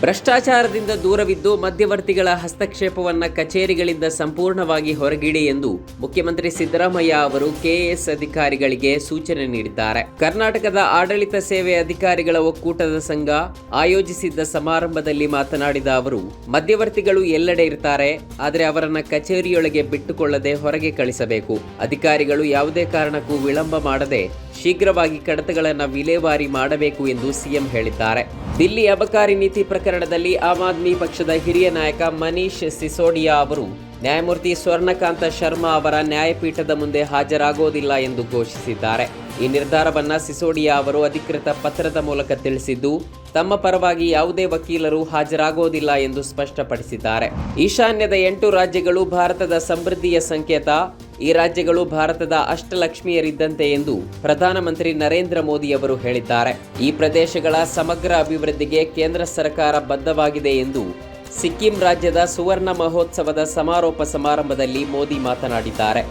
ಭ್ರಷ್ಟಾಚಾರದಿಂದ ದೂರವಿದ್ದು ಮಧ್ಯವರ್ತಿಗಳ ಹಸ್ತಕ್ಷೇಪವನ್ನು ಕಚೇರಿಗಳಿಂದ ಸಂಪೂರ್ಣವಾಗಿ ಹೊರಗಿಡಿ ಎಂದು ಮುಖ್ಯಮಂತ್ರಿ ಸಿದ್ದರಾಮಯ್ಯ ಅವರು ಕೆಎಎಸ್ ಅಧಿಕಾರಿಗಳಿಗೆ ಸೂಚನೆ ನೀಡಿದ್ದಾರೆ. ಕರ್ನಾಟಕದ ಆಡಳಿತ ಸೇವೆ ಅಧಿಕಾರಿಗಳ ಒಕ್ಕೂಟದ ಸಂಘ ಆಯೋಜಿಸಿದ್ದ ಸಮಾರಂಭದಲ್ಲಿ ಮಾತನಾಡಿದ ಅವರು, ಮಧ್ಯವರ್ತಿಗಳು ಎಲ್ಲೆಡೆ ಇರ್ತಾರೆ, ಆದರೆ ಅವರನ್ನ ಕಚೇರಿಯೊಳಗೆ ಬಿಟ್ಟುಕೊಳ್ಳದೆ ಹೊರಗೆ ಕಳಿಸಬೇಕು. ಅಧಿಕಾರಿಗಳು ಯಾವುದೇ ಕಾರಣಕ್ಕೂ ವಿಳಂಬ ಮಾಡದೆ ಶೀಘ್ರವಾಗಿ ಕಡತಗಳನ್ನು ವಿಲೇವಾರಿ ಮಾಡಬೇಕು ಎಂದು ಸಿಎಂ ಹೇಳಿದ್ದಾರೆ. ದಿಲ್ಲಿ ಅಬಕಾರಿ ನೀತಿ ಪ್ರಕರಣದಲ್ಲಿ ಆಮ್ ಆದ್ಮಿ ಪಕ್ಷದ ಹಿರಿಯ ನಾಯಕ ಮನೀಶ್ ಸಿಸೋಡಿಯಾ ಅವರು ನ್ಯಾಯಮೂರ್ತಿ ಸ್ವರ್ಣಕಾಂತ ಶರ್ಮಾ ಅವರ ನ್ಯಾಯಪೀಠದ ಮುಂದೆ ಹಾಜರಾಗೋದಿಲ್ಲ ಎಂದು ಘೋಷಿಸಿದ್ದಾರೆ. ಈ ನಿರ್ಧಾರವನ್ನು ಸಿಸೋಡಿಯಾ ಅವರು ಅಧಿಕೃತ ಪತ್ರದ ಮೂಲಕ ತಿಳಿಸಿದ್ದು, ತಮ್ಮ ಪರವಾಗಿ ಯಾವುದೇ ವಕೀಲರು ಹಾಜರಾಗೋದಿಲ್ಲ ಎಂದು ಸ್ಪಷ್ಟಪಡಿಸಿದ್ದಾರೆ. ಈಶಾನ್ಯದ 8 ರಾಜ್ಯಗಳು ಭಾರತದ ಸಮೃದ್ಧಿಯ ಸಂಕೇತ. ಈ ರಾಜ್ಯಗಳು ಭಾರತದ ಅಷ್ಟಲಕ್ಷ್ಮಿಯರಿದ್ದಂತೆ ಎಂದು ಪ್ರಧಾನಮಂತ್ರಿ ನರೇಂದ್ರ ಮೋದಿ ಅವರು ಹೇಳಿದ್ದಾರೆ. ಈ ಪ್ರದೇಶಗಳ ಸಮಗ್ರ ಅಭಿವೃದ್ಧಿಗೆ ಕೇಂದ್ರ ಸರ್ಕಾರ ಬದ್ಧವಾಗಿದೆ ಎಂದು ಸಿಕ್ಕಿಂ ರಾಜ್ಯದ ಸುವರ್ಣ ಮಹೋತ್ಸವದ ಸಮಾರೋಪ ಸಮಾರಂಭದಲ್ಲಿ ಮೋದಿ ಮಾತನಾಡಿದ್ದಾರೆ.